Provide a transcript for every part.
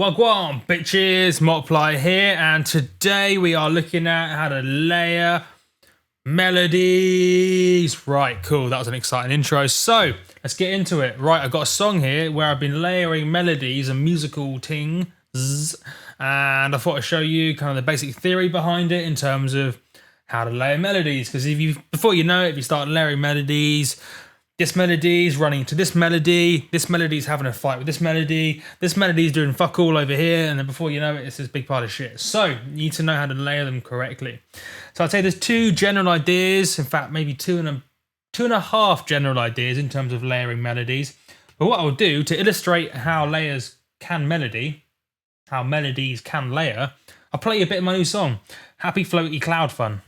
Wagwan bitches, Multiplier here, and today we are looking at how to layer melodies. Right, cool, that was an exciting intro. So let's get into it. Right, I've got a song here where I've been layering melodies and musical things, and I thought I'd show you kind of the basic theory behind it in terms of how to layer melodies. Because before you know it, if you start layering melodies, this melody's running to this melody's having a fight with this melody's doing fuck all over here, and then before you know it, it's this big pile of shit. So you need to know how to layer them correctly. So I'd say there's two general ideas, in fact maybe two and a half general ideas in terms of layering melodies. But what I'll do to illustrate how melodies can layer, I'll play you a bit of my new song, Happy Floaty Cloud Fun.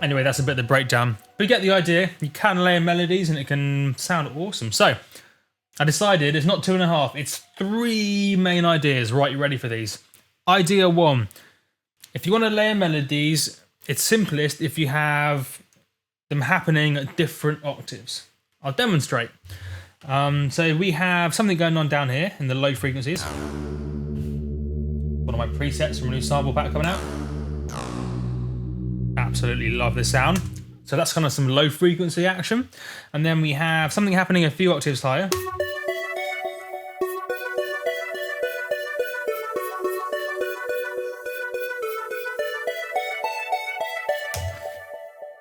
Anyway, that's a bit of the breakdown. But you get the idea. You can layer melodies and it can sound awesome. So I decided it's not 2.5, it's 3 main ideas. Right, you ready for these? Idea 1. If you want to layer melodies, it's simplest if you have them happening at different octaves. I'll demonstrate. So we have something going on down here in the low frequencies. One of my presets from a new sample pack coming out. Absolutely love this sound. So that's kind of some low frequency action. And then we have something happening a few octaves higher.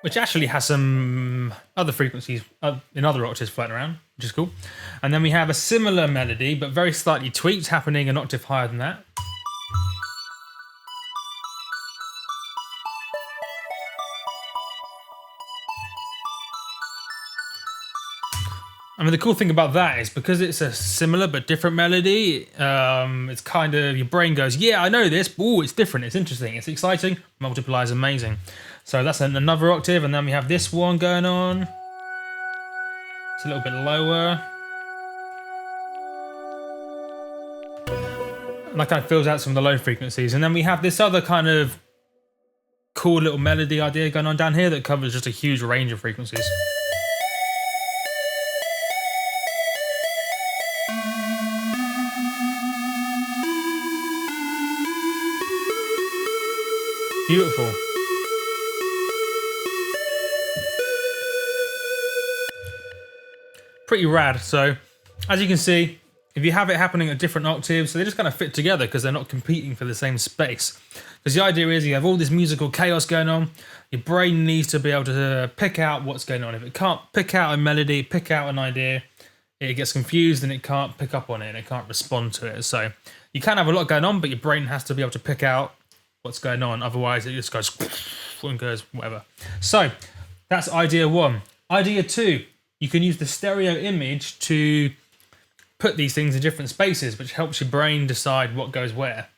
Which actually has some other frequencies in other octaves floating around, which is cool. And then we have a similar melody, but very slightly tweaked, happening an octave higher than that. I mean, the cool thing about that is because it's a similar but different melody, it's kind of, your brain goes, yeah, I know this, but ooh, it's different, it's interesting, it's exciting, multiply is amazing. So that's another octave, and then we have this one going on. It's a little bit lower. And that kind of fills out some of the low frequencies. And then we have this other kind of cool little melody idea going on down here that covers just a huge range of frequencies. Beautiful. Pretty rad. So, as you can see, if you have it happening at different octaves, so they just kind of fit together because they're not competing for the same space. Because the idea is you have all this musical chaos going on, your brain needs to be able to pick out what's going on. If it can't pick out a melody, pick out an idea, it gets confused and it can't pick up on it and it can't respond to it. So, you can have a lot going on, but your brain has to be able to pick out what's going on, otherwise it just goes and goes whatever. So that's idea 1. Idea 2, you can use the stereo image to put these things in different spaces, which helps your brain decide what goes where.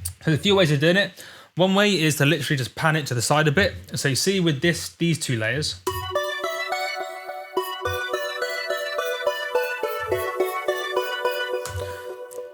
So there's a few ways of doing it. One way is to literally just pan it to the side a bit. So you see with these 2 layers,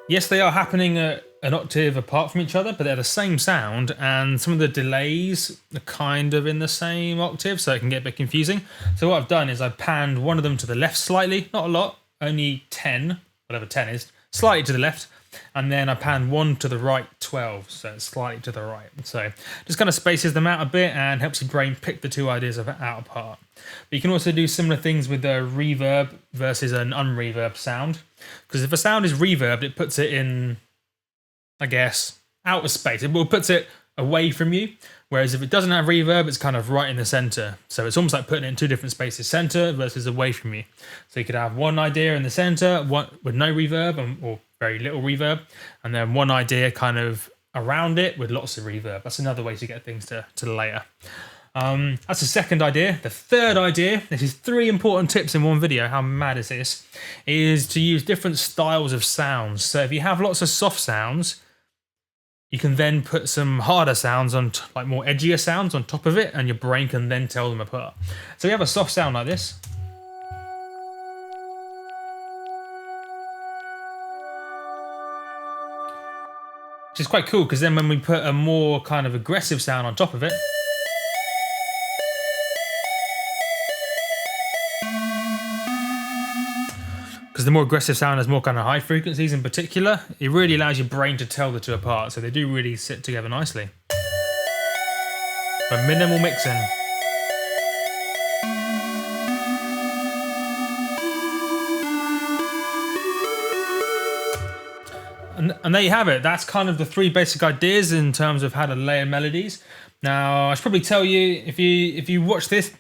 yes, they are happening at an octave apart from each other, but they're the same sound, and some of the delays are kind of in the same octave, so it can get a bit confusing. So what I've done is I've panned one of them to the left slightly, not a lot, only 10, whatever 10 is, slightly to the left, and then I panned one to the right 12, so it's slightly to the right. So just kind of spaces them out a bit and helps your brain pick the 2 ideas out apart. But you can also do similar things with the reverb versus an unreverb sound, because if a sound is reverbed, it puts it in, I guess, outer space. It puts it away from you. Whereas if it doesn't have reverb, it's kind of right in the center. So it's almost like putting it in two different spaces, center versus away from you. So you could have one idea in the center, one with no reverb or very little reverb, and then one idea kind of around it with lots of reverb. That's another way to get things to layer. That's the second idea. The third idea, this is 3 important tips in one video, how mad is this, is to use different styles of sounds. So if you have lots of soft sounds, you can then put some harder sounds on, like more edgier sounds on top of it, and your brain can then tell them apart. So we have a soft sound like this. Which is quite cool, because then when we put a more kind of aggressive sound on top of it, because the more aggressive sound has more kind of high frequencies in particular, it really allows your brain to tell the two apart. So they do really sit together nicely. But minimal mixing. And there you have it. That's kind of the 3 basic ideas in terms of how to layer melodies. Now, I should probably tell you, if you watch this,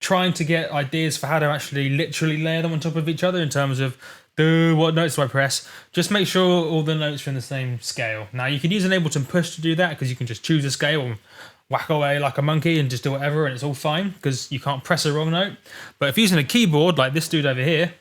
trying to get ideas for how to actually literally layer them on top of each other in terms of what notes do I press, just make sure all the notes are in the same scale. Now you can use an Ableton Push to do that, because you can just choose a scale and whack away like a monkey and just do whatever, and it's all fine because you can't press a wrong note. But if you're using a keyboard like this dude over here,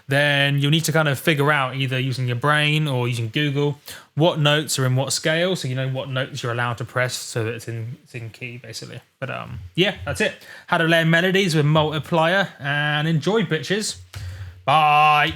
then you'll need to kind of figure out, either using your brain or using Google, what notes are in what scale, so you know what notes you're allowed to press so that it's in key, basically. But yeah, that's it. How to layer melodies with Multiplier, and enjoy, bitches. Bye.